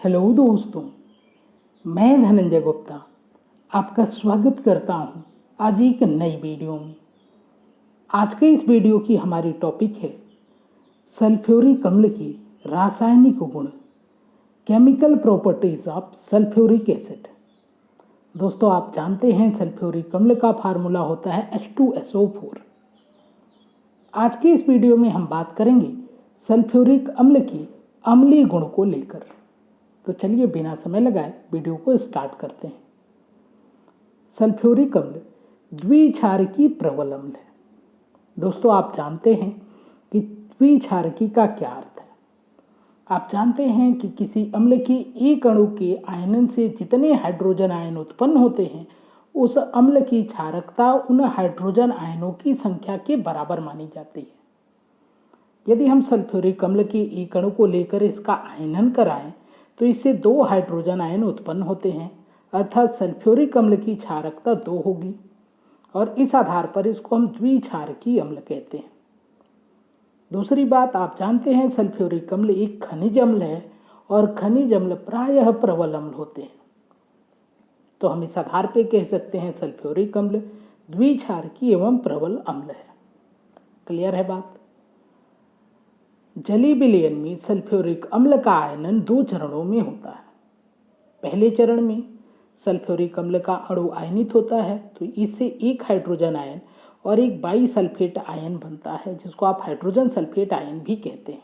Hello दोस्तों, मैं धनंजय गुप्ता आपका स्वागत करता हूं आज एक नई वीडियो में। आज के इस वीडियो की हमारी टॉपिक है सल्फ्यूरिक अम्ल की रासायनिक गुण, chemical properties of sulphuric acid. दोस्तों, आप जानते हैं सल्फ्यूरिक अम्ल का फार्मूला होता है H2SO4। आज के इस वीडियो में हम बात करेंगे सल्फ्यूरिक अम्ल की अम्लीय गुण को लेकर। तो चलिए बिना समय लगाए वीडियो को स्टार्ट करते हैं। सल्फ्यूरिक अम्ल द्विक्षारकीय प्रबल अम्ल है। दोस्तों, आप जानते हैं कि द्विक्षारकी का क्या अर्थ है। आप जानते हैं कि किसी अम्ल के एक अणु के आयनन से जितने हाइड्रोजन आयन उत्पन्न होते हैं, उस अम्ल की क्षारकता उन हाइड्रोजन आयनों की संख्या के बराबर मानी जाती है। यदि हम सल्फ्यूरिक अम्ल के एक अणु को लेकर इसका आयनन कराएं तो इससे 2 हाइड्रोजन आयन उत्पन्न होते हैं, अर्थात सल्फ्यूरिक अम्ल की क्षारकता 2 होगी और इस आधार पर इसको हम द्विक्षारकीय अम्ल कहते हैं। दूसरी बात, आप जानते हैं सल्फ्यूरिक अम्ल एक खनिज अम्ल है और खनिज अम्ल प्रायः प्रबल अम्ल होते हैं। तो हम इस आधार पर कह सकते हैं सल्फ्यूरिक अम्ल द्विक्षारकीय एवं प्रबल अम्ल है। क्लियर है बात। जलीय विलयन में सल्फ्यूरिक अम्ल का आयनन 2 चरणों में होता है। पहले चरण में सल्फ्यूरिक अम्ल का अणु आयनित होता है तो इससे एक हाइड्रोजन आयन और एक बाइसल्फेट आयन बनता है, जिसको आप हाइड्रोजन सल्फेट आयन भी कहते हैं।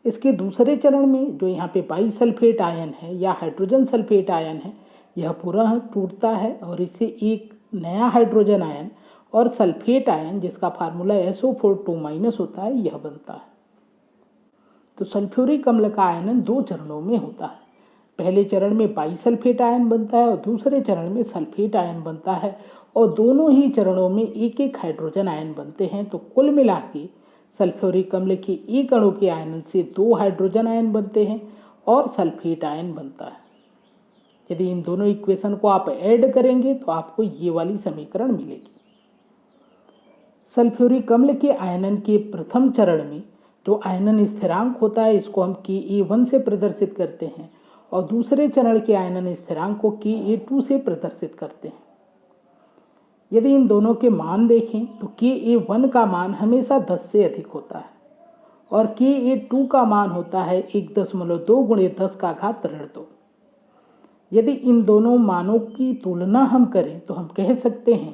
इसके दूसरे चरण में जो यहाँ पे बाइसल्फेट आयन है या हाइड्रोजन सल्फेट आयन है, यह पूरा टूटता है और इससे एक नया हाइड्रोजन आयन और सल्फेट आयन, जिसका फार्मूला SO4 होता है, यह बनता है। तो सल्फ्यूरिक अम्ल का आयनन 2 चरणों में होता है। पहले चरण में बाइसल्फेट आयन बनता है और दूसरे चरण में सल्फेट आयन बनता है और दोनों ही चरणों में एक एक हाइड्रोजन आयन बनते हैं। तो कुल मिला के सल्फ्यूरिक अम्ल के एक अणु के आयनन से 2 हाइड्रोजन आयन बनते हैं और सल्फेट आयन बनता है। यदि इन दोनों इक्वेशन को आप ऐड करेंगे तो आपको ये वाली समीकरण मिलेगी। सल्फ्यूरिक अम्ल के आयनन के प्रथम चरण में जो आयनन स्थिरांक होता है, इसको हम Ka1 से प्रदर्शित करते हैं और दूसरे चरण के आयनन स्थिरांक को Ka2 से प्रदर्शित करते हैं। यदि इन दोनों के मान देखें तो Ka1 का मान हमेशा 10 से अधिक होता है और Ka2 का मान होता है 1.2 × 10⁻²²। यदि इन दोनों मानों की तुलना हम करें तो हम कह सकते हैं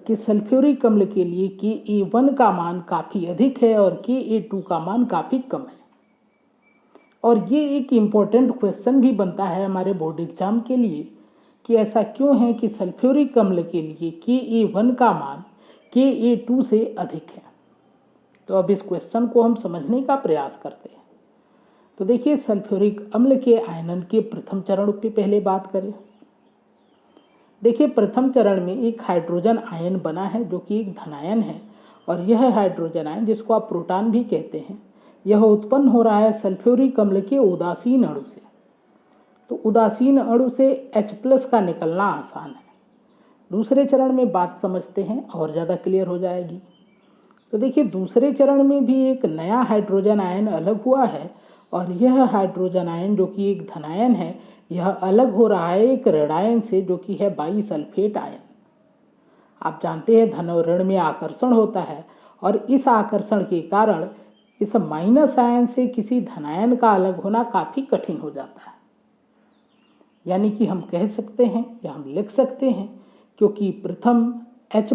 कि सल्फ्यूरिक अम्ल के लिए Ka1 का मान काफ़ी अधिक है और Ka2 का मान काफ़ी कम है। और ये एक इम्पोर्टेंट क्वेश्चन भी बनता है हमारे बोर्ड एग्जाम के लिए कि ऐसा क्यों है कि सल्फ्यूरिक अम्ल के लिए Ka1 का मान Ka2 से अधिक है। तो अब इस क्वेश्चन को हम समझने का प्रयास करते हैं। तो देखिए, सल्फ्यूरिक अम्ल के आयनन के प्रथम चरण की पहले बात करें। देखिए, प्रथम चरण में एक हाइड्रोजन आयन बना है जो कि एक धनायन है और यह हाइड्रोजन आयन, जिसको आप प्रोटॉन भी कहते हैं, यह उत्पन्न हो रहा है सल्फ्यूरिक अम्ल के उदासीन अणु से। तो उदासीन अणु से H+ का निकलना आसान है। दूसरे चरण में बात समझते हैं और ज़्यादा क्लियर हो जाएगी। तो देखिए, दूसरे चरण में भी एक नया हाइड्रोजन आयन अलग हुआ है और यह हाइड्रोजन आयन जो कि एक धनायन है, यह अलग हो रहा है एक ऋणायन से जो कि है बाइसल्फेट आयन। आप जानते हैं धन और ऋण में आकर्षण होता है और इस आकर्षण के कारण इस माइनस आयन से किसी धनायन का अलग होना काफ़ी कठिन हो जाता है। यानी कि हम कह सकते हैं या हम लिख सकते हैं, क्योंकि प्रथम H+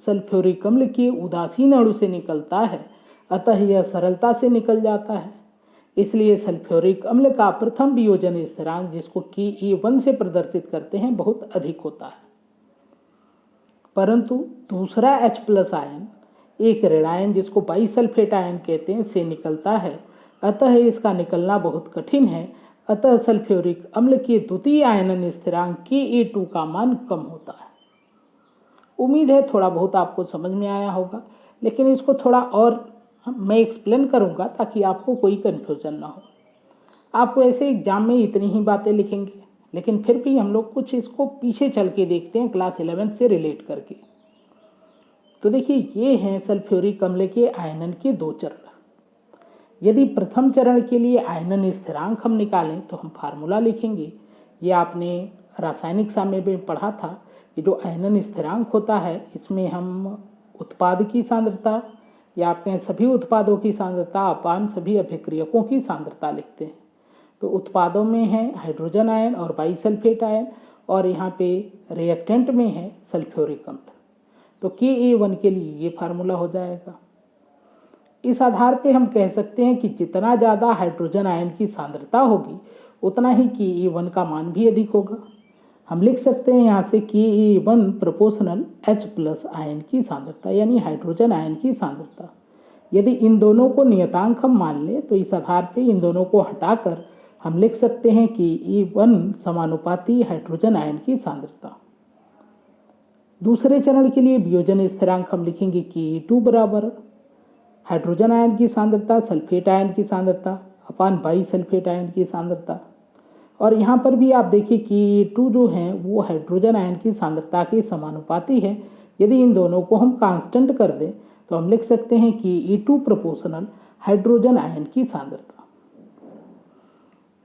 सल्फ्यूरिक अम्ल के उदासीन अणु से निकलता है, अतः यह सरलता से निकल जाता है। इसलिए सल्फ्यूरिक अम्ल का प्रथम वियोजन स्थिरांक, जिसको Ka1 से प्रदर्शित करते हैं, बहुत अधिक होता है। परंतु दूसरा H+ आयन एक ऋणायन, जिसको बाइसल्फेट आयन कहते हैं, से निकलता है, अतः इसका निकलना बहुत कठिन है। अतः सल्फ्यूरिक अम्ल के द्वितीय आयनन स्थिरांक Ka2 का मान कम होता है। उम्मीद है थोड़ा बहुत आपको समझ में आया होगा, लेकिन इसको थोड़ा और मैं एक्सप्लेन करूंगा ताकि आपको कोई कन्फ्यूजन ना हो। आप वैसे एग्जाम में इतनी ही बातें लिखेंगे, लेकिन फिर भी हम लोग कुछ इसको पीछे चल के देखते हैं क्लास 11 से रिलेट करके। तो देखिए, ये हैं सल्फ्यूरिक अम्ल के आयनन के 2 चरण। यदि प्रथम चरण के लिए आयनन स्थिरांक हम निकालें तो हम फार्मूला लिखेंगे। ये आपने रासायनिक साम्य में पढ़ा था कि जो आयनन स्थिरांक होता है इसमें हम उत्पाद की सांद्रता या आप कहें सभी उत्पादों की सांद्रता अपान सभी अभिक्रियकों की सांद्रता लिखते हैं। तो उत्पादों में है हाइड्रोजन आयन और बाईसल्फेट आयन, और यहाँ पे रिएक्टेंट में है सल्फ्यूरिक अम्ल। तो Ka1 के लिए ये फार्मूला हो जाएगा। इस आधार पे हम कह सकते हैं कि जितना ज़्यादा हाइड्रोजन आयन की सांद्रता होगी उतना ही Ka1 का मान भी अधिक होगा। हम लिख सकते हैं यहाँ से Ka1 proportional H plus ion की सांद्रता यानी हाइड्रोजन आयन की सांद्रता। यदि इन दोनों को नियतांक हम मान लें तो इस आधार पे इन दोनों को हटाकर हम लिख सकते हैं कि E1 समानुपाती हाइड्रोजन आयन की सांद्रता। दूसरे चरण के लिए वियोजन स्थिरांक हम लिखेंगे कि E2 बराबर हाइड्रोजन आयन की सांद्रता सल्फेट आयन की सांद्रता अपान बाईसल्फेट आयन की सांद्रता। और यहाँ पर भी आप देखिए कि E2 जो है वो हाइड्रोजन आयन की सांद्रता के समानुपाती है। यदि इन दोनों को हम कांस्टेंट कर दें तो हम लिख सकते हैं कि E2 प्रोपोर्शनल हाइड्रोजन आयन की सांद्रता।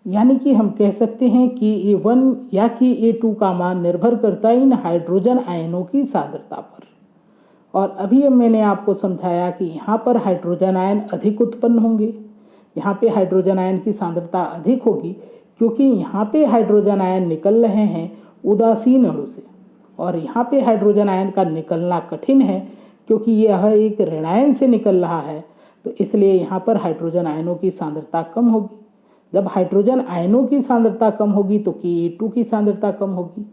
यानी कि हम कह सकते हैं कि E1 या कि E2 का मान निर्भर करता है इन हाइड्रोजन आयनों की सांद्रता पर। और अभी मैंने आपको समझाया कि यहाँ पर हाइड्रोजन आयन अधिक उत्पन्न होंगे, यहाँ पे हाइड्रोजन आयन की सांद्रता अधिक होगी क्योंकि यहाँ पे हाइड्रोजन आयन निकल रहे हैं उदासीन अणु से, और यहाँ पे हाइड्रोजन आयन का निकलना कठिन है क्योंकि यह एक ऋणायन से निकल रहा है। तो इसलिए यहाँ पर हाइड्रोजन आयनों की सांद्रता कम होगी। जब हाइड्रोजन आयनों की सांद्रता कम होगी तो Ka2 की सांद्रता कम होगी,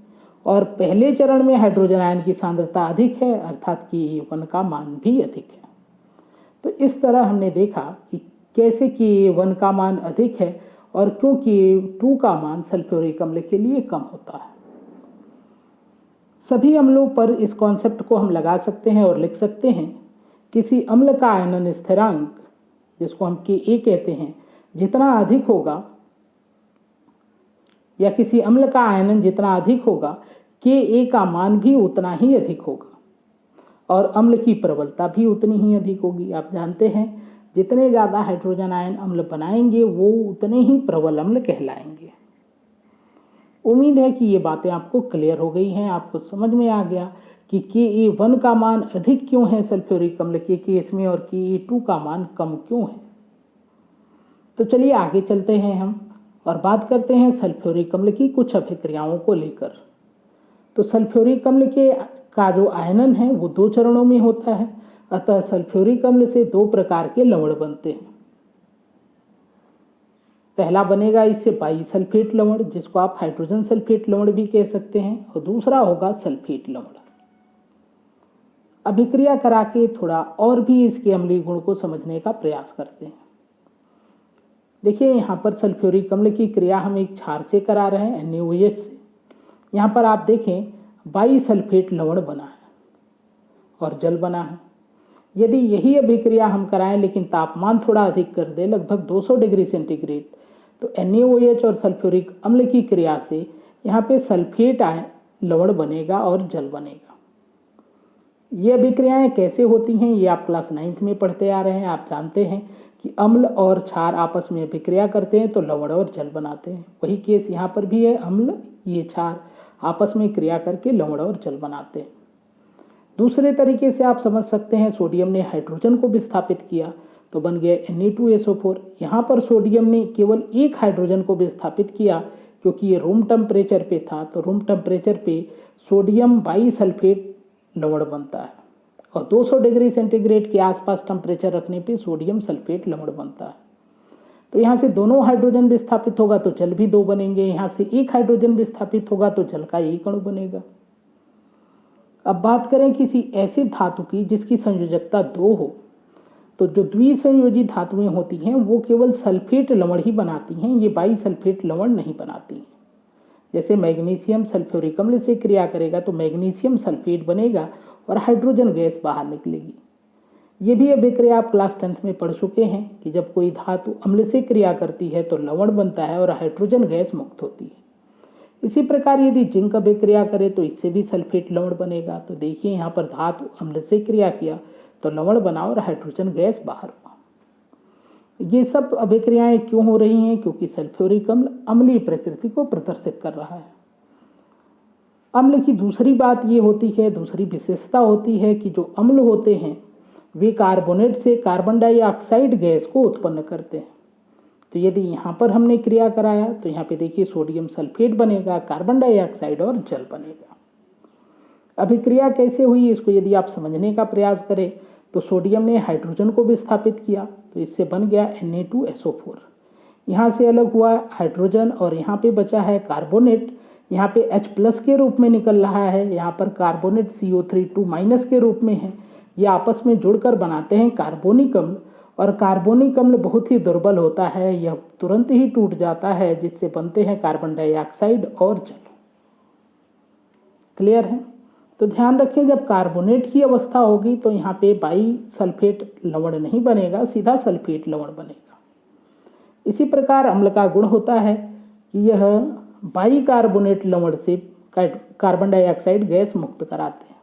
और पहले चरण में हाइड्रोजन आयन की सांद्रता अधिक है अर्थात Ka1 का मान भी अधिक है। तो इस तरह हमने देखा कि कैसे Ka1 का मान अधिक है और क्यों Ka2 का मान सल्फ्यूरिक अम्ल के लिए कम होता है। सभी अम्लों पर इस कॉन्सेप्ट को हम लगा सकते हैं और लिख सकते हैं किसी अम्ल का आयनन स्थिरांक जिसको हम Ka कहते हैं जितना अधिक होगा, या किसी अम्ल का आयनन जितना अधिक होगा Ka का मान भी उतना ही अधिक होगा और अम्ल की प्रबलता भी उतनी ही अधिक होगी। आप जानते हैं जितने ज़्यादा हाइड्रोजन आयन अम्ल बनाएंगे वो उतने ही प्रबल अम्ल कहलाएंगे। उम्मीद है कि ये बातें आपको क्लियर हो गई हैं, आपको समझ में आ गया कि Ka1 का मान अधिक क्यों है सल्फ्यूरिक अम्ल के केस में और Ka2 का मान कम क्यों है। तो चलिए आगे चलते हैं हम और बात करते हैं सल्फ्यूरिक अम्ल की कुछ अभिक्रियाओं को लेकर। तो सल्फ्यूरिक अम्ल का जो आयनन है वो 2 चरणों में होता है, अतः सल्फ्यूरिक अम्ल से 2 प्रकार के लवण बनते हैं। पहला बनेगा इससे बाईसल्फेट लवण जिसको आप हाइड्रोजन सल्फेट लवण भी कह सकते हैं, और दूसरा होगा सल्फेट लवण। अभिक्रिया करा के थोड़ा और भी इसके अम्लीय गुण को समझने का प्रयास करते हैं। देखिए यहाँ पर सल्फ्यूरिक अम्ल की क्रिया हम एक क्षार से करा रहे हैं NaOH से। यहाँ पर आप देखें बाईसल्फेट लवण बना है और जल बना है। यदि यही अभिक्रिया हम कराएं लेकिन तापमान थोड़ा अधिक कर दें लगभग 200 डिग्री सेंटीग्रेड, तो NaOH और सल्फ्यूरिक अम्ल की क्रिया से यहाँ पे सल्फेट लवण बनेगा और जल बनेगा। ये अभिक्रियाएं कैसे होती हैं ये आप क्लास 9th में पढ़ते आ रहे हैं। आप जानते हैं कि अम्ल और क्षार आपस में अभिक्रिया करते हैं तो लवण और जल बनाते हैं। वही केस यहाँ पर भी है, अम्ल ये क्षार आपस में क्रिया करके लवण और जल बनाते हैं। दूसरे तरीके से आप समझ सकते हैं, सोडियम ने हाइड्रोजन को विस्थापित किया तो बन गया Na2SO4। यहाँ पर सोडियम ने केवल एक हाइड्रोजन को विस्थापित किया क्योंकि ये रूम टेम्परेचर पे था, तो रूम टेम्परेचर पे सोडियम बाईसल्फेट लवण बनता है और 200 डिग्री सेंटीग्रेड के आसपास टेम्परेचर रखने पे सोडियम सल्फेट लवण बनता है। तो यहाँ से दोनों हाइड्रोजन विस्थापित होगा तो जल भी 2 बनेंगे, यहाँ से एक हाइड्रोजन विस्थापित होगा तो जल का एक अणु बनेगा। अब बात करें किसी ऐसे धातु की जिसकी संयोजकता 2 हो, तो जो द्विसंयोजी धातुएं होती हैं वो केवल सल्फेट लवण ही बनाती हैं, ये बाईसल्फेट लवण नहीं बनाती हैं। जैसे मैग्नीशियम सल्फ्यूरिक अम्ल से क्रिया करेगा तो मैग्नीशियम सल्फेट बनेगा और हाइड्रोजन गैस बाहर निकलेगी। ये भी अभिक्रिया आप क्लास 10th में पढ़ चुके हैं कि जब कोई धातु अम्ल से क्रिया करती है तो लवण बनता है और हाइड्रोजन गैस मुक्त होती है। इसी प्रकार यदि जिंक अभिक्रिया करे तो इससे भी सल्फेट लवण बनेगा। तो देखिए यहाँ पर धातु अम्ल से क्रिया किया तो लवण बना और हाइड्रोजन गैस बाहर हुआ। ये सब अभिक्रियाएं क्यों हो रही हैं? क्योंकि सल्फ्यूरिक अम्ल अम्लीय प्रकृति को प्रदर्शित कर रहा है। अम्ल की दूसरी बात ये होती है, दूसरी विशेषता होती है कि जो अम्ल होते हैं वे कार्बोनेट से कार्बन डाइऑक्साइड गैस को उत्पन्न करते हैं। तो यदि यहाँ पर हमने क्रिया कराया तो यहाँ पे देखिए सोडियम सल्फेट बनेगा, कार्बन डाइऑक्साइड और जल बनेगा। अभिक्रिया कैसे हुई इसको यदि आप समझने का प्रयास करें तो सोडियम ने हाइड्रोजन को विस्थापित किया तो इससे बन गया Na2SO4। यहाँ से अलग हुआ हाइड्रोजन और यहाँ पे बचा है कार्बोनेट, यहाँ पे H+ के रूप में निकल रहा है, यहाँ पर कार्बोनेट CO3 के रूप में है। ये आपस में जुड़कर बनाते हैं कार्बोनिक अम्ल और कार्बोनिक अम्ल बहुत ही दुर्बल होता है, यह तुरंत ही टूट जाता है जिससे बनते हैं कार्बन डाइऑक्साइड और जल। क्लियर है? तो ध्यान रखें जब कार्बोनेट की अवस्था होगी तो यहाँ पे बाई सल्फेट लवण नहीं बनेगा, सीधा सल्फेट लवण बनेगा। इसी प्रकार अम्ल का गुण होता है कि यह बाई कार्बोनेट लवण से कार्बन डाइऑक्साइड गैस मुक्त कराते हैं।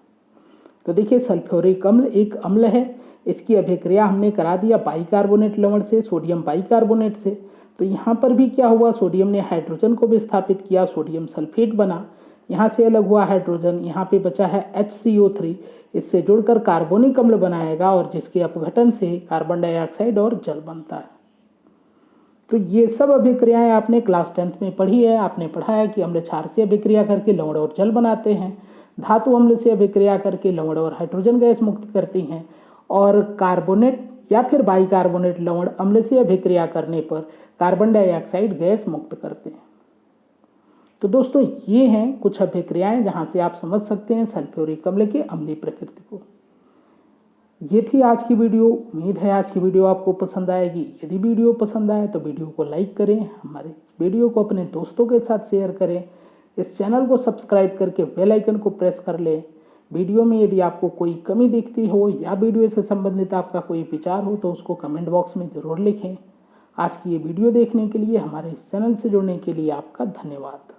तो देखिए सल्फ्यूरिक अम्ल एक अम्ल है, इसकी अभिक्रिया हमने करा दिया बाई कार्बोनेट लवण से, सोडियम बाई कार्बोनेट से। तो यहाँ पर भी क्या हुआ, सोडियम ने हाइड्रोजन को विस्थापित किया, सोडियम सल्फेट बना, यहाँ से अलग हुआ हाइड्रोजन, यहाँ पे बचा है HCO3, इससे जुड़कर कार्बोनिक अम्ल बनाएगा और जिसके अपघटन से कार्बन डाइऑक्साइड और जल बनता है। तो ये सब अभिक्रियाएं आपने क्लास 10th में पढ़ी है। आपने पढ़ा है कि अम्ल क्षार से अभिक्रिया करके लवण और जल बनाते हैं, धातु अम्ल से अभिक्रिया करके लवण और हाइड्रोजन गैस मुक्त करती हैं, और कार्बोनेट या फिर बाइकार्बोनेट लवण अम्ल से अभिक्रिया करने पर कार्बन डाइऑक्साइड गैस मुक्त करते हैं। तो दोस्तों ये हैं कुछ अभिक्रियाएं जहां से आप समझ सकते हैं सल्फ्यूरिक अम्ल के अम्लीय प्रकृति को। ये थी आज की वीडियो। उम्मीद है आज की वीडियो आपको पसंद आएगी। यदि वीडियो पसंद आए तो वीडियो को लाइक करें, हमारे वीडियो को अपने दोस्तों के साथ शेयर करें, इस चैनल को सब्सक्राइब करके बेल आइकन को प्रेस कर लें। वीडियो में यदि आपको कोई कमी दिखती हो या वीडियो से संबंधित आपका कोई विचार हो तो उसको कमेंट बॉक्स में ज़रूर लिखें। आज की ये वीडियो देखने के लिए, हमारे इस चैनल से जुड़ने के लिए आपका धन्यवाद।